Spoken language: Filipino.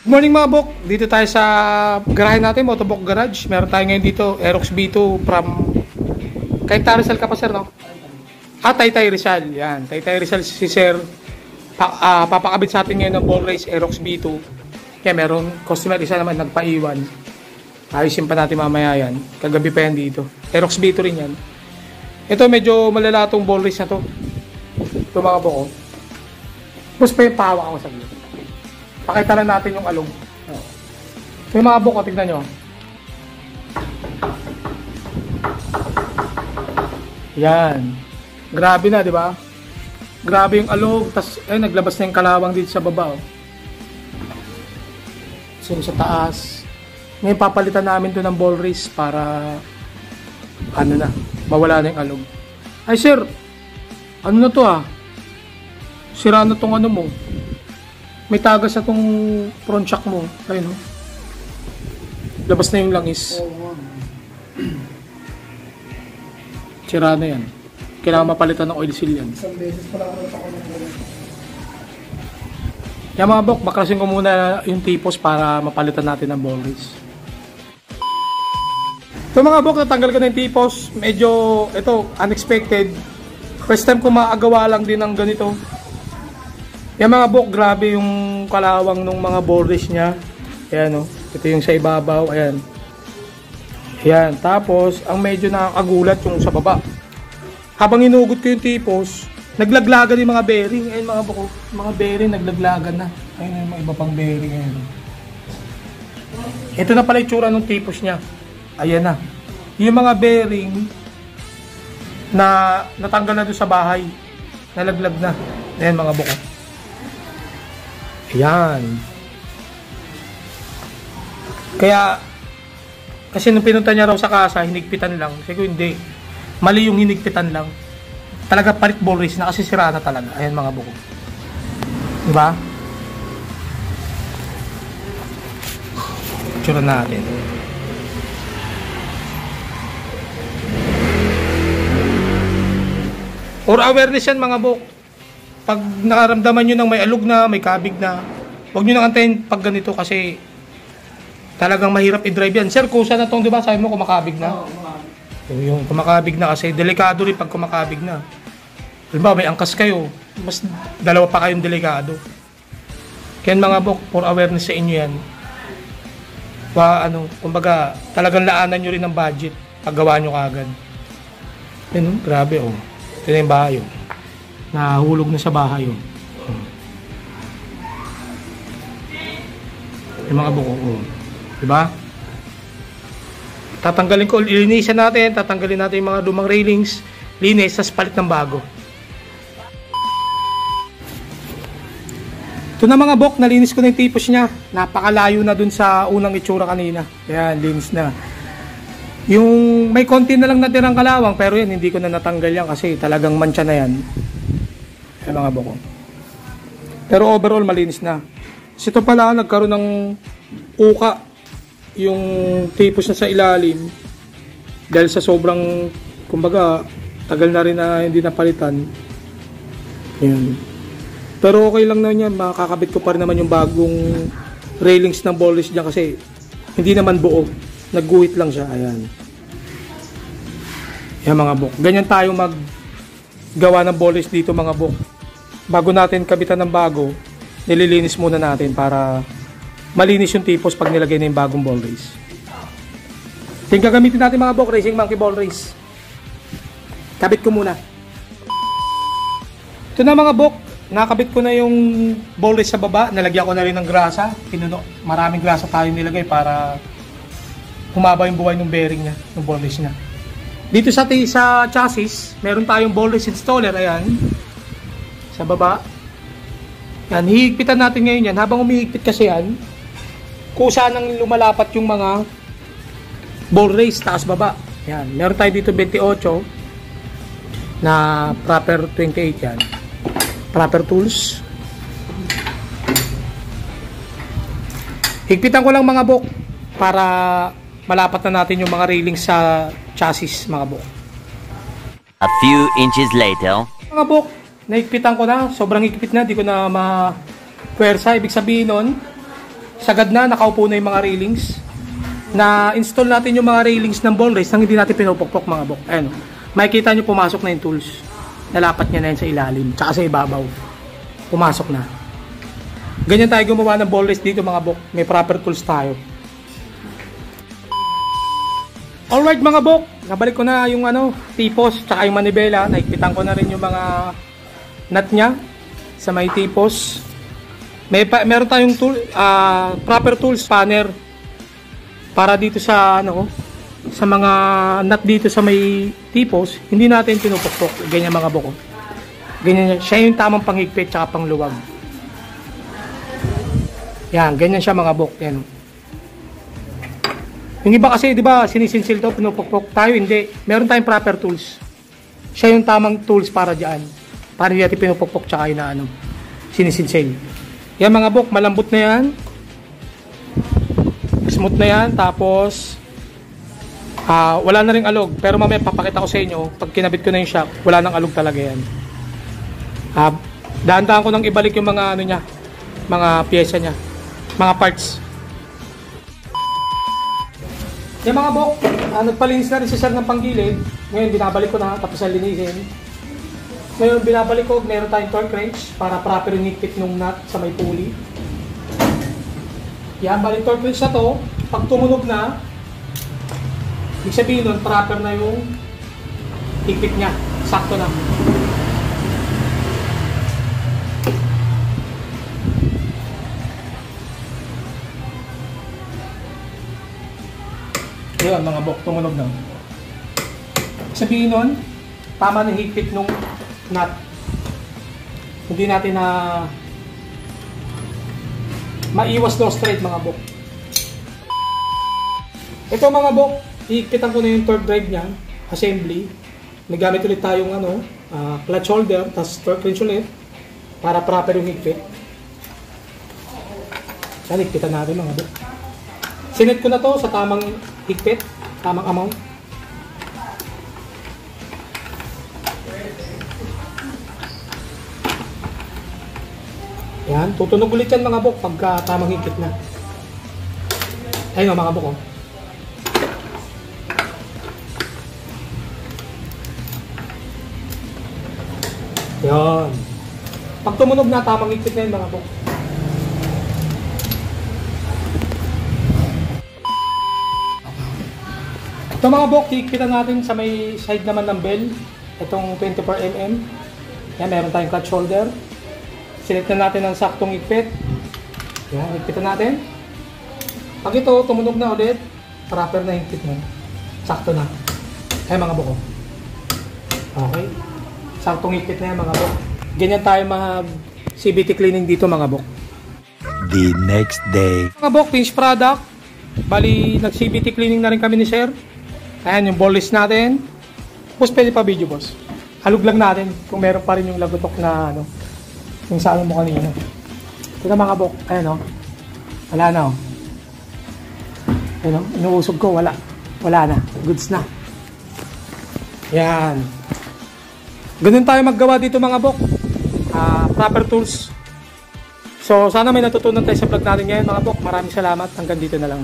Good morning mga bok, dito tayo sa garahe natin, Motovlog Garage. Meron tayo ngayon dito, Aerox B2 from Taytay Rizal ka pa sir, no? Taytay Rizal, yan. Taytay Rizal si sir. Papakabit sa atin ngayon ng ball race Aerox B2. Kaya meron customer isa naman nagpaiwan. Ayusin pa natin mamaya yan. Kagabi pa yan dito. Aerox B2 rin yan. Ito medyo malala tong ball race na to. Ito mga bok. Tapos pa yung pahawak ako sa gilid. Pakita lang natin yung alog. So yung mga buko, tignan nyo. Yan. Grabe na, di ba? Grabe yung alog. Tapos, naglabas na yung kalawang dito sa baba. Oh. So sa taas. Ngayon papalitan namin to ng ball race para mawala na yung alog. Ay sir, ano na to sira na tong ano mo. May tagas sa tong front shock mo. Ayun o. Labas na yung langis. Sira na yan. Kailangan mapalitan ng oil seal yan. Isang beses pala ako Yan mga bok, baklasin ko muna yung tipos para mapalitan natin ng ball race. So mga bok, natanggal ko na yung tipos. Medyo, ito, unexpected. First time ko maagawa lang din ng ganito. Yan mga bok, grabe yung kalawang ng mga ball race niya. Ayan o. Ito yung sa ibabaw. Ayan. Ayan. Tapos, ang medyo nakakagulat yung sa baba. Habang inugot ko yung tipos, naglaglagan yung mga bearing. Ayan mga bok. Mga bearing naglaglagan na. Ayan yung mga iba pang bearing. Ayan. Ito na pala yung tsura ng tipos niya. Ayan na. Yung mga bearing na natanggal na doon sa bahay. Nalaglag na. Ayan mga bok. Ayan. Kaya, kasi nung pinunta niya raw sa kasa, hinigpitan lang. Siguro hindi. Mali yung hinigpitan lang. Talaga palit ball race na kasi sira na talaga. Ayan mga buko. Diba? Tsura natin. Or awareness yan mga buko. Pag nakaramdaman nyo ng may alog na, may kabig na, huwag nyo nang antayin pag ganito kasi talagang mahirap i-drive yan. Sir, kusa na tong, di ba? Sabi mo, kumakabig na. Yung kumakabig na kasi delikado rin pag kumakabig na. Halimbawa, may angkas kayo, mas dalawa pa kayong delikado. Kaya mga bok, for awareness sa inyo yan. Kumbaga, talagang laanan nyo rin ng budget pag gawa nyo kagad. Yan, grabe oh. Ito na yung bahay oh. Nahulog na sa bahay yun. Yung mga buko ko. Diba? Tatanggalin ko, ilinisan natin. Tatanggalin natin yung mga lumang railings. Linis, tas palit ng bago. Ito na mga bok, nalinis ko na yung tipos niya. Napakalayo na dun sa unang itsura kanina. Ayan, linis na. Yung may konti na lang natirang kalawang, pero yan, hindi ko na natanggal yan kasi talagang mancha na yan. Ayan mga boko. Pero overall malinis na. Kasi ito pala nagkaroon ng uka yung tipos na sa ilalim dahil sa sobrang kumbaga tagal na rin na hindi napalitan. Ayan. Pero okay lang na yan. Makakabit ko pa rin naman yung bagong railings ng ball race dyan kasi hindi naman buo. Nagguhit lang siya. Ayan. Ayan mga bok. Ganyan tayo maggawa ng ball race dito mga bok. Bago natin kabitan ng bago, nililinis muna natin para malinis yung tipos pag nilagay na yung bagong ball race. Ito yung gagamitin natin mga bok, Racing Monkey Ball Race. Kabit ko muna. Ito na mga bok, nakabit ko na yung ball race sa baba. Nalagyan ko na rin ng grasa. Maraming grasa tayo nilagay para humaba yung buhay ng bearing niya, ng ball race niya. Dito sa chassis, meron tayong ball race installer. Ayan. Sa baba. Yan, hihigpitan natin ngayon yan. Habang umihigpit kasi yan, kusa nang lumalapat yung mga ball race, taas baba. Yan, meron tayo dito 28 na proper 28 yan. Proper tools. Higpitan ko lang mga bok para malapat na natin yung mga railings sa chassis mga bok. A few inches later. Mga bok, naigpitan ko na, sobrang higpit na, di ko na ma-pwersa. Ibig sabihin nun, Sagad na, nakaupo na yung mga railings. Na-install natin yung mga railings ng ball race nang hindi natin pinupukpok mga bok. Ayan, makikita nyo pumasok na yung tools. Nalapat niya na yan sa ilalim, tsaka sa ibabaw. Pumasok na. Ganyan tayo gumawa ng ball race dito mga bok. May proper tools tayo. Alright mga bok, nabalik ko na yung tipos, tsaka yung manibela. Naikpitan ko na rin yung mga nut nya sa may tipos. Meron tayong tool, proper tool spanner para dito sa sa mga nut dito sa may tipos, hindi natin pinupukpok. Ganyan mga bok. Ganyan siya, yung tamang panghigpit tsaka pangluwag. Yan, ganyan siya mga bok. Yan. Yung iba kasi, di ba, sinisinsil to, pinupukpok. Tayo hindi. Meron tayong proper tools. Siya yung tamang tools para diyan. Para hindi natin pinupukpok tsaka yung sinisinsil. Yan mga bok, malambot na yan. Smooth na yan. Tapos, wala na ring alog. Pero mamaya papakita ko sa inyo, pag kinabit ko na yung shock, wala nang alog talaga yan. Dahan-dahan ko nang ibalik yung mga niya, mga pyesa niya, mga parts. Yung mga bok, nagpalinis na rin si sir ng panggilid. Ngayon binabalik ko na, tapos ang linisin. Ngayon binabalik ko, meron tayong torque wrench para proper yung higpit ng nut sa may pulley. Yan, balik torque wrench na to. Pag tumunog na, ibig sabihin nun, proper na yung higpit niya. Sakto na. Ayan mga bok, tumunog na. Sabihin nun, tama na higpit nung nut. Hindi natin na maiwas no straight mga bok. Ito mga bok, higpitan ko na yung torque drive niya, assembly. Nagamit ulit tayong clutch holder, tapos torque wrench ulit para proper yung higpit. Yan, higpitan natin mga bok. Sinet ko na to sa tamang higpit, tamang amount. Yan, tutunog ulit yan mga bok pagka tamang higpit na. Ayun mga bok. Yan. Pag tumunog na, tamang higpit na yun mga bok. Ito mga bok, higpitan natin sa may side naman ng bell. Itong 24mm. Yan, meron tayong clutch holder. Select na natin ang saktong higpit. Yan, higpitan natin. Pag ito, tumunog na ulit, proper na higpit mo. Sakto na. Ay mga bok. Okay. Saktong higpit na yan mga bok. Ganyan tayo mag CVT cleaning dito mga bok. The next day. Mga bok, finished product. Bali, nag-CVT cleaning na rin kami ni sir. Ayan yung ball list natin. Tapos pwede pa video boss. Halog lang natin kung meron pa rin yung lagotok na yung sa mo kanina. Ito na mga bok. Ayan wala na Ayan inuusog ko. Wala na. Goods na. Ayan. Ganun tayo maggawa dito mga bok. Proper tools. So sana may natutunan tayo sa vlog natin ngayon mga bok. Maraming salamat. Hanggang dito na lang.